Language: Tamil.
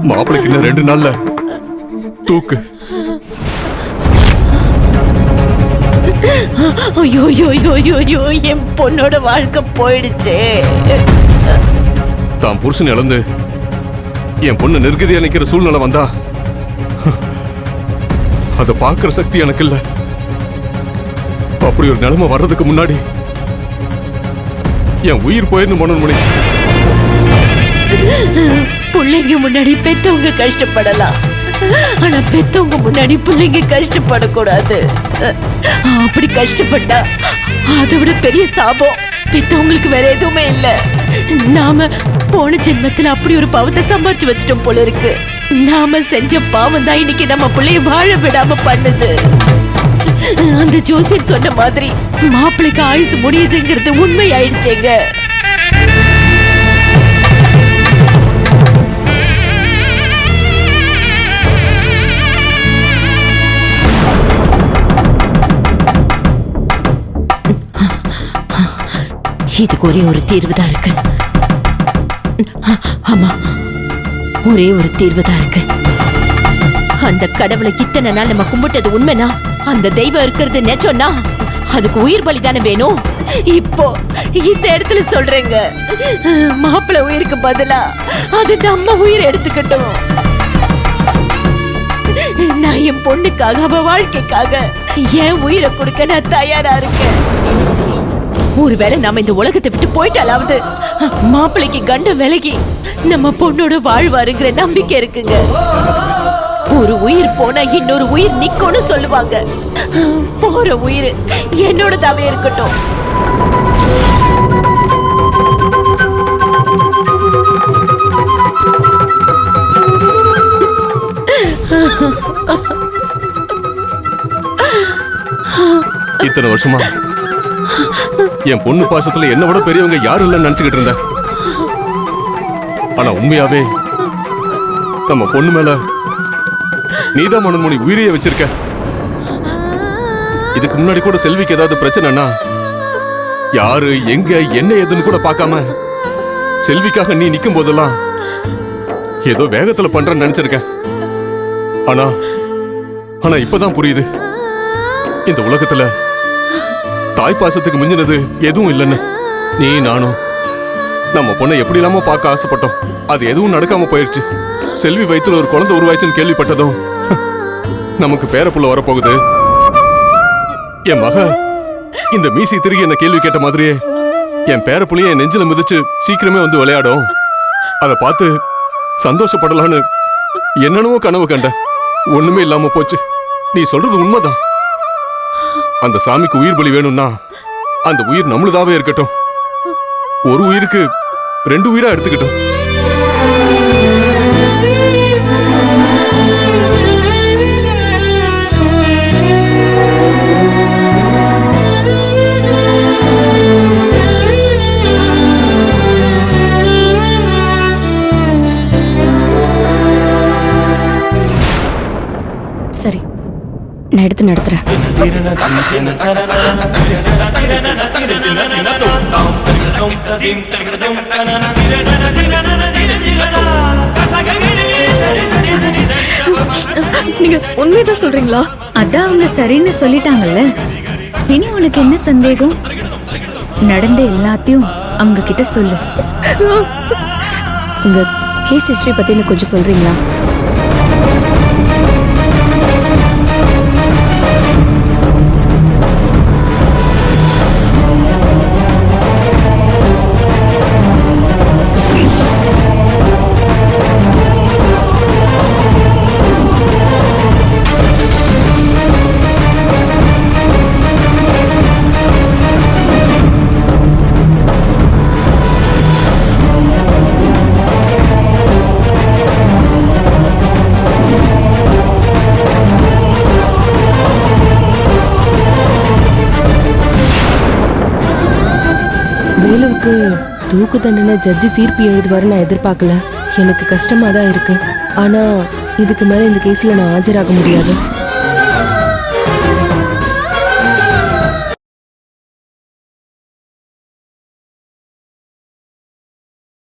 மாப்பிளைக்கு இன்னும் 2 நாள்ல தூக்கு. ஐயோ ஐயோ ஐயோ, என் பொண்ணோட வாழ்க்கை போயிடுச்சே. தான் புருஷன் இழந்து என் பொண்ணு நிர்கதியா நிக்கிற சூழ்நிலை வந்தா அதை பார்க்கிற சக்தி எனக்கு இல்ல. அப்படி ஒரு நிலைமை வர்றதுக்கு முன்னாடி என் உயிர் போயிருந்து மனோன்மணி. பிள்ளைங்க முன்னாடி பெத்தவங்க கஷ்டப்படலாம், ஆனா பெத்தவங்க முன்னாடி பிள்ளைங்க கஷ்டப்படக்கூடாது. அப்படி கஷ்டப்பட்டா அதை விட பெரிய சாபம் பெத்தவங்களுக்கு வேற எதுவுமே இல்ல. நாம போன ஜென்மத்துல அப்படி ஒரு பாவத்தை சம்பாரிச்சு வச்சிட்டோம் போல இருக்கு. நாம செஞ்ச பாவம் தான் இன்னைக்கு நம்ம பிள்ளைய வாழ விடாம பண்ணுது. அந்த ஜோசியர் சொன்ன மாதிரி மாப்பிள்ளைக்கு ஆயுசு முடியுதுங்கிறது உண்மை ஆயிடுச்சேங்க. இதுக்கு ஒரே ஒரு தீர்வு தான் இருக்கு. ஆமா, ஒரே ஒரு தீர்வு தான் இருக்கு. அந்த கடவுளை இத்தனை நாள் நம்ம கும்பிட்டது உண்மைனா, அந்த தெய்வம் இருக்கிறது நிஜம்னா, அதுக்கு உயிர் பலிதானே வேணும். இப்போ இந்த இடத்துல சொல்றேங்க, மாப்பிள்ளை உயிருக்கு பதிலா அது நம்ம உயிர் எடுத்துக்கிட்டோம். நான் என் பொண்ணுக்காக, அவ வாழ்க்கைக்காக என் உயிரை கொடுக்க நான் தயாரா இருக்கேன். ஒருவேளை நாம இந்த உலகத்தை விட்டு போயிட்டாலாவது மாப்பிள்ளைக்கு கண்டம் விலகி நம்ம பொண்ணோட வாழ்வாருங்கிற நம்பிக்கை இருக்குங்க. ஒரு உயிர் போனா இன்னொரு உயிர் நிக்கும்னு சொல்லுவாங்க. போற உயிர் என்னோடதாவே இருக்கட்டும். இத்தனை வருஷமா என் பொண்ணு பாசத்துல என்ன விட பெரியவங்க யாரும் இல்லைன்னு நினைச்சுக்கிட்டு இருந்தேன். ஆனா உண்மையாவே நம்ம பொண்ணு மேல நீதான் மனோன்மணி உயிரையே வச்சிருக்க. இதுக்கு முன்னாடி கூட செல்விக்கு ஏதாவது பிரச்சனைனா யாரு எங்க என்ன ஏதுன்னு கூட பார்க்காம செல்விக்காக நீ நிக்கும் போதெல்லாம் ஏதோ வேகத்துல பண்றேன்னு நினைச்சிருக்க. ஆனா ஆனா இப்பதான் புரியுது, இந்த உலகத்துல தாய் பாசத்துக்கு மிஞ்சினது எதுவும் இல்லைன்னு. நீ நானும் நம்ம பொண்ணை எப்படி இல்லாம பார்க்க ஆசைப்பட்டோம். அது எதுவும் நடக்காம போயிருச்சு. செல்வி வயித்துல ஒரு குழந்தை உருவாச்சுன்னு கேள்விப்பட்டதும் நமக்கு பேரப்புள்ள வரப்போகுது. என் மக இந்த மீசி திருகி என்ன கேள்வி கேட்ட மாதிரியே என் பேரப்புள்ளைய என் நெஞ்சில மிதிச்சு சீக்கிரமே வந்து விளையாடும். அதை பார்த்து சந்தோஷப்படலான்னு என்னென்னவோ கனவு கண்ட. ஒண்ணுமே இல்லாம போச்சு. நீ சொல்றது உண்மைதான். அந்த சாமிக்கு உயிர் பலி வேணும்னா அந்த உயிர் நம்மளுதாவே இருக்கட்டும். ஒரு உயிருக்கு 2 உயிரா எடுத்துக்கிட்டோம். சரி, நான் எடுத்து நடத்துறேன். நீங்க உண்மைதான் சொல்றீங்களா? அதான் அவங்க சரின்னு சொல்லிட்டாங்கல்ல, இனி உனக்கு என்ன சந்தேகம்? நடந்த எல்லாத்தையும் அவங்க கிட்ட சொல்லு. உங்க கேஸ் ஹிஸ்டரி பத்தி எனக்கு கொஞ்சம் சொல்றீங்களா? வேலுவுக்கு தூக்கு தண்டனை ஜட்ஜி தீர்ப்பு எழுதுவாரு நான் எதிர்பார்க்கல. எனக்கு கஷ்டமா தான் இருக்கு. ஆனா இதுக்கு மேல இந்த கேஸ்ல நான் ஆஜராக முடியாது.